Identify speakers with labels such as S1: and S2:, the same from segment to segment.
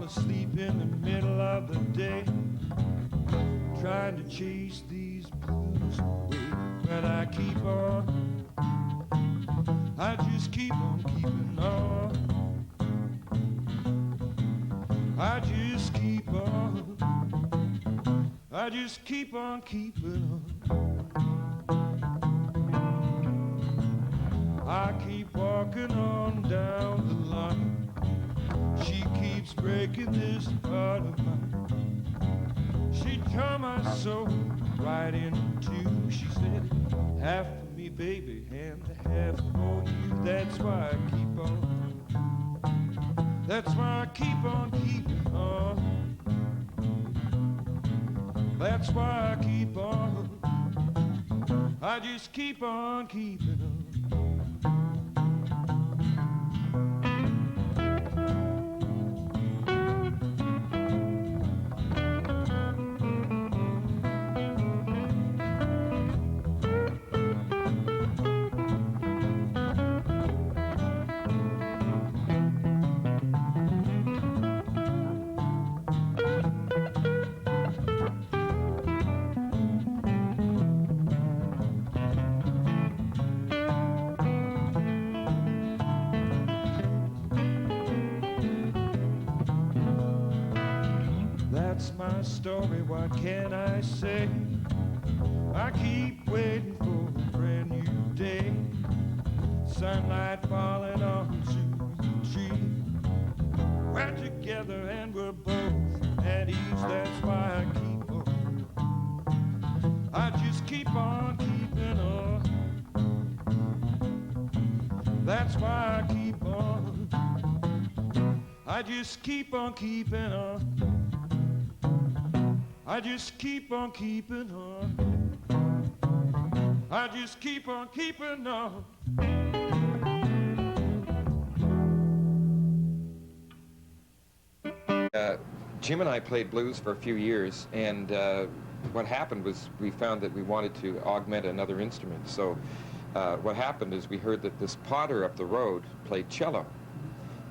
S1: asleep in the middle of the day, trying to chase these blues away. But I keep on, I just keep on keeping on. I just keep on, I just keep on keeping on. I keep walking on down the line. She keeps breaking this heart of mine. She tore my soul right in two. She said, half for me, baby, and half for you. That's why I keep on. That's why I keep on keeping on. That's why I keep on. I just keep on keeping on. That's my story, what can I say? I keep waiting for a brand new day. Sunlight falling onto the tree. We're together and we're both at ease. That's why I keep on. I just keep on keeping on. That's why I keep on. I just keep on keeping on. I just keep on keeping on. I just keep on keeping on.
S2: Jim and I played blues for a few years, and what happened was we found that we wanted to augment another instrument. So what happened is we heard that this potter up the road played cello.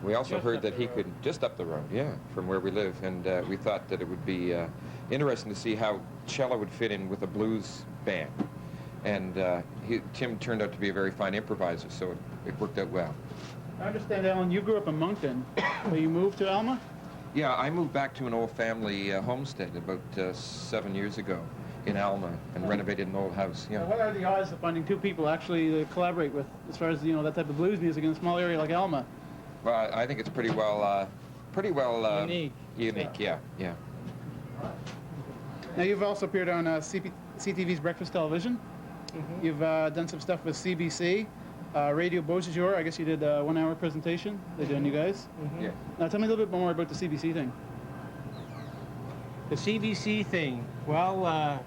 S2: We also heard that he could, just up the road, yeah, from where we live, and we thought that it would be interesting to see how cello would fit in with a blues band. And Tim turned out to be a very fine improviser, so it worked out well.
S3: I understand, Allan, you grew up in Moncton, but you moved to Alma?
S2: Yeah, I moved back to an old family homestead about 7 years ago in Alma and renovated an old house. Yeah.
S3: What are the odds of finding two people actually to collaborate with, as far as, you know, that type of blues music in a small area like Alma?
S2: Well, I think it's pretty well unique. Yeah.
S3: Now, you've also appeared on CTV's Breakfast Television. Mm-hmm. You've done some stuff with CBC, Radio Beausejour. I guess you did a 1 hour presentation they did on you guys.
S4: Mm-hmm.
S2: Yeah.
S3: Now, tell me a little bit more about the CBC thing.
S4: The CBC thing, well,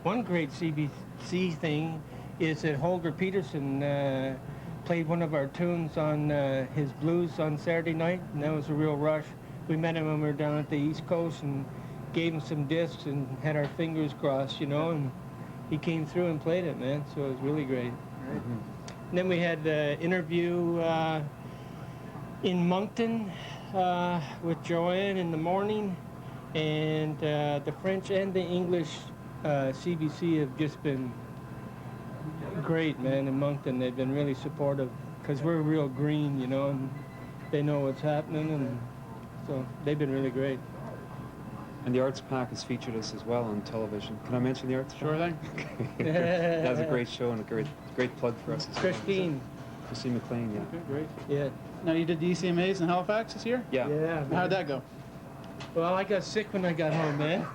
S4: one great CBC thing is that Holger Peterson played one of our tunes on his blues on Saturday night, and that was a real rush. We met him when we were down at the East Coast and gave him some discs and had our fingers crossed, you know, and he came through and played it, man, so it was really great.
S3: Mm-hmm.
S4: And then we had the interview in Moncton with Joanne in the morning, and the French and the English CBC have just been great, man, in Moncton. They've been really supportive because we're real green, you know, and they know what's happening, and so they've been really great.
S5: And the Arts Pack has featured us as well on television. Can I mention the Arts Pack?
S3: Sure thing.
S5: That's a great show and a great plug for us as well.
S4: Christine
S5: McLean, yeah.
S3: Okay, great.
S4: Yeah.
S3: Now, you did the ECMAs in Halifax this year?
S5: Yeah.
S4: Man.
S3: How'd that go?
S4: Well, I got sick when I got home, man.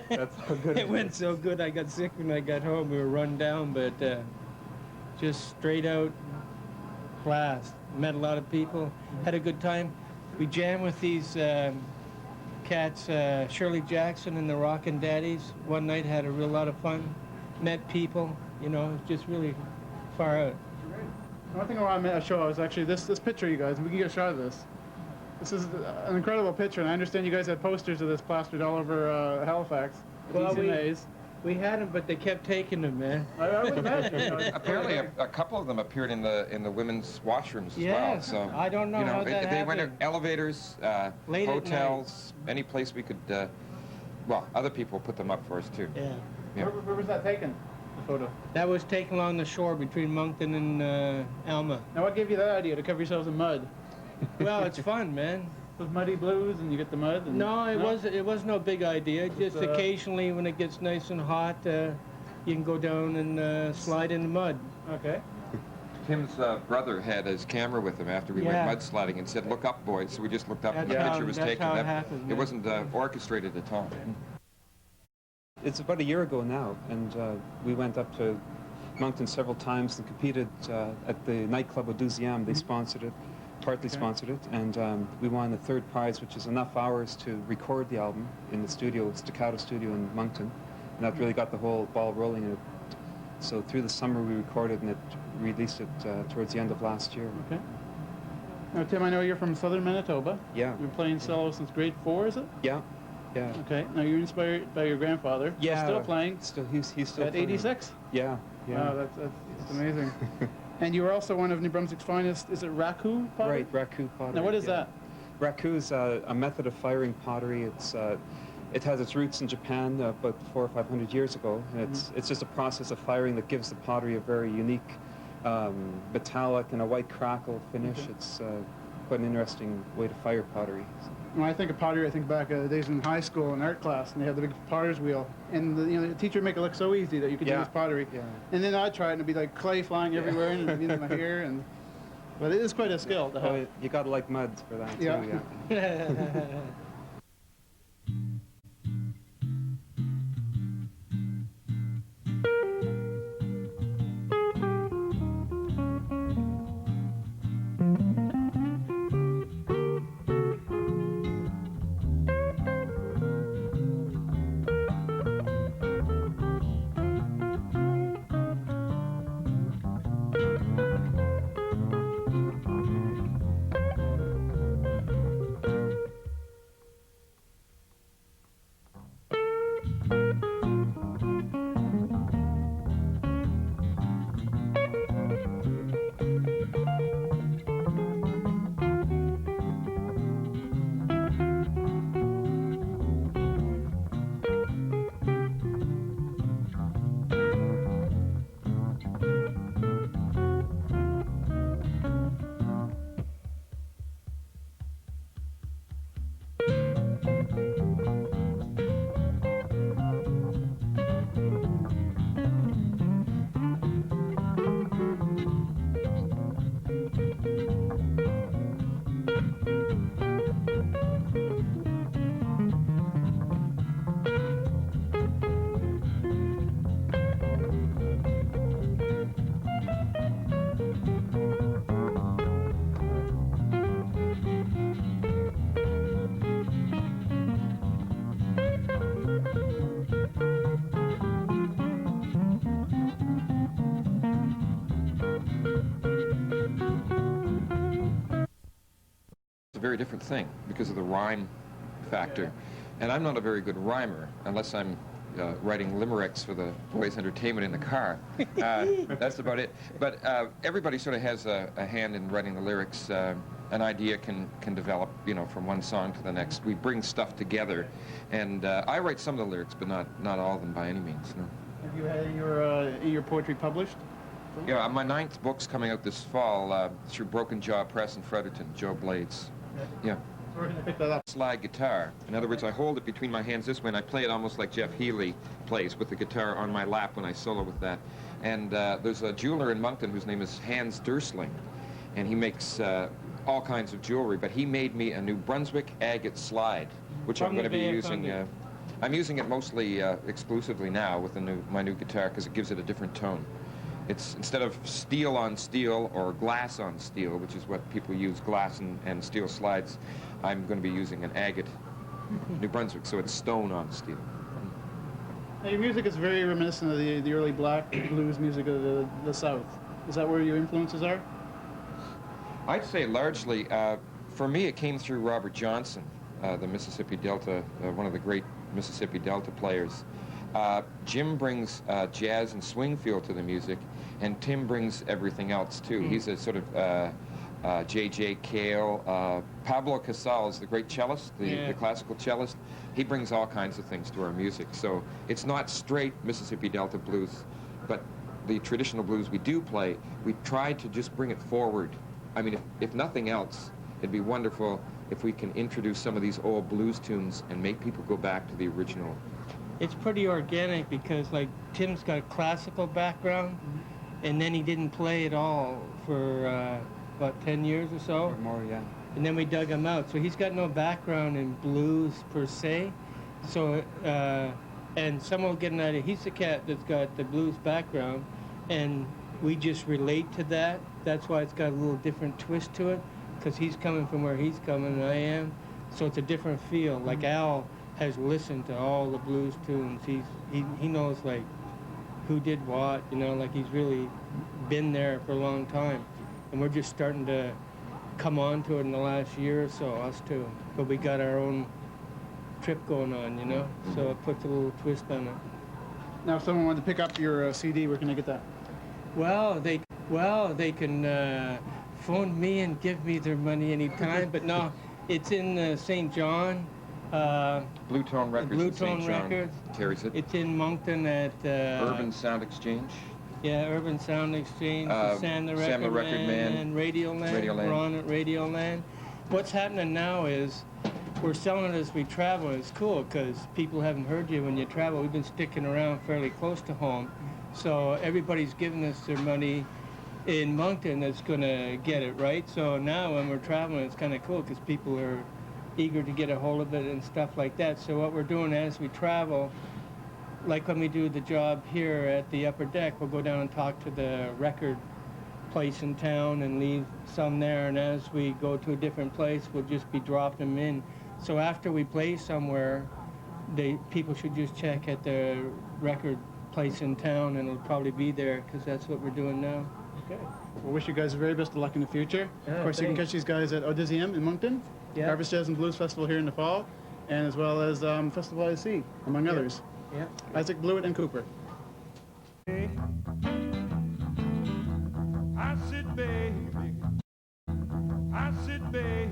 S5: That's how good
S4: It went so good. I got sick when I got home. We were run down, but just straight out blast. Met a lot of people. Had a good time. We jammed with these cats, Shirley Jackson and the Rockin' Daddies. One night had a real lot of fun. Met people. You know, it was just really far out.
S3: One thing I want to show is actually this picture, you guys. We can get a shot of this. This is an incredible picture, and I understand you guys had posters of this plastered all over Halifax.
S4: Well, We had them, but they kept taking them, man.
S3: I would imagine. You know,
S2: Apparently, a couple of them appeared in the women's washrooms as well.
S4: Yes,
S2: So
S4: I don't know how that
S2: they went to
S4: happened.
S2: elevators,
S4: Late at
S2: hotels, any place we could. Well, other people put them up for us too.
S4: Yeah.
S2: Yeah.
S3: Where was that taken? The photo.
S4: That was taken along the shore between Moncton and Alma.
S3: Now, what gave you that idea to cover yourselves in mud?
S4: Well, it's fun, man.
S3: With muddy blues, and you get the mud. And,
S4: No, it was no big idea. Just
S3: It's,
S4: occasionally, when it gets nice and hot, you can go down and slide in the mud.
S3: Okay.
S2: Tim's brother had his camera with him after we
S4: Yeah.
S2: went mudsliding and said, "Look up, boys." So we just looked up, and the
S4: That's
S2: picture was
S4: that's
S2: taken.
S4: how it happened,
S2: It
S4: yeah.
S2: wasn't orchestrated at all.
S5: It's about a year ago now, and we went up to Moncton several times and competed at the nightclub of Douzième. They sponsored it, partly sponsored it, and we won the third prize, which is enough hours to record the album in the studio, Staccato Studio in Moncton, and that really got the whole ball rolling. And so through the summer we recorded, and it released it towards the end of last year.
S3: Okay. Now, Tim, I know you're from southern Manitoba.
S5: Yeah.
S3: You've been playing cello since grade 4, is it?
S5: Yeah, yeah.
S3: Okay. Now, you're inspired by your grandfather. He's
S5: Yeah.
S3: still playing.
S5: He's still
S3: At
S5: playing.
S3: 86?
S5: Yeah, yeah.
S3: Wow, that's amazing. And you were also one of New Brunswick's finest, is it raku pottery?
S5: Right, raku pottery.
S3: Now, what is
S5: yeah.
S3: that?
S5: Raku is a method of firing pottery. It has its roots in Japan about 400 or 500 years ago. And it's just a process of firing that gives the pottery a very unique metallic and a white crackle finish.
S3: Okay.
S5: It's quite an interesting way to fire pottery.
S3: When I think of pottery, I think back the days in high school in art class, and they had the big potter's wheel, and the teacher would make it look so easy that you could
S5: Yeah.
S3: use pottery.
S5: Yeah.
S3: And then I'd try it, and it'd be like clay flying everywhere, and it'd be in my hair, but it is quite a skill to have.
S5: Oh, you got to like mud for that
S3: Yeah.
S5: too. Yeah.
S2: A very different thing because of the rhyme factor. And I'm not a very good rhymer unless I'm writing limericks for the boys' entertainment in the car. That's about it. But everybody sort of has a hand in writing the lyrics. An idea can develop, from one song to the next. We bring stuff together, and I write some of the lyrics, but not all of them by any means. No.
S3: Have you had your poetry published?
S2: Yeah, my 9th book's coming out this fall through Broken Jaw Press in Fredericton, Joe Blades. Yeah.
S3: So we're going to pick that up.
S2: Slide guitar. In other words, I hold it between my hands this way, and I play it almost like Jeff Healey plays, with the guitar on my lap when I solo with that. And there's a jeweler in Moncton whose name is Hans Dursling, and he makes all kinds of jewelry, but he made me a New Brunswick agate slide, which I'm
S4: From
S2: going to
S4: the
S2: be
S4: Bay of
S2: using.
S4: Fundy.
S2: I'm using it mostly exclusively now with my new guitar because it gives it a different tone. It's instead of steel on steel or glass on steel, which is what people use, glass and steel slides, I'm going to be using an agate New Brunswick, so it's stone on steel.
S3: Now, your music is very reminiscent of the early black blues music of the South. Is that where your influences are?
S2: I'd say largely, for me, it came through Robert Johnson, the Mississippi Delta, one of the great Mississippi Delta players. Jim brings jazz and swing feel to the music, and Tim brings everything else too. He's a sort of J.J. Cale, Pablo Casals, the great cellist, the classical cellist. He brings all kinds of things to our music. So it's not straight Mississippi Delta blues, but the traditional blues we do play, we try to just bring it forward. I mean, if nothing else, it'd be wonderful if we can introduce some of these old blues tunes and make people go back to the original.
S4: It's pretty organic because, like, Tim's got a classical background, and then he didn't play at all for, about 10 years or so.
S5: Or more, yeah.
S4: And then we dug him out. So he's got no background in blues per se. So, and someone will get an idea. He's the cat that's got the blues background, and we just relate to that. That's why it's got a little different twist to it, because he's coming from where he's coming and I am. So it's a different feel. Like Al has listened to all the blues tunes. He knows, like, who did what, you know, like he's really been there for a long time. And we're just starting to come on to it in the last year or so, us too. But we got our own trip going on, you know, so it puts a little twist on it.
S3: Now, if someone wanted to pick up your CD, where can I get that?
S4: Well, they can phone me and give me their money anytime, but no, it's in St. John.
S2: Blue Tone Records.
S4: Blue
S2: in St.
S4: Tone
S2: John
S4: Records.
S2: carries it.
S4: It's in Moncton at
S2: Urban Sound Exchange.
S4: Yeah, Urban Sound Exchange, Sam the Record Man, Radioland.
S2: Radioland.
S4: We're on at Radioland. What's happening now is we're selling it as we travel. It's cool because people haven't heard you when you travel. We've been sticking around fairly close to home, so everybody's giving us their money in Moncton that's going to get it, right? So now when we're traveling, it's kind of cool because people are eager to get a hold of it and stuff like that. So what we're doing as we travel, like when we do the job here at the upper deck, we'll go down and talk to the record place in town and leave some there, and as we go to a different place, we'll just be dropping them in. So after we play somewhere, people should just check at the record place in town, and it'll probably be there because that's what we're doing now.
S3: Okay. Well, wish you guys the very best of luck in the future. Of course, you can catch these guys at Odysseum in Moncton, Harvest Jazz and Blues Festival here in the fall, and as well as Festival at Sea, among others.
S4: Yeah.
S3: Isaac Blewett and Cooper.
S1: I said, baby,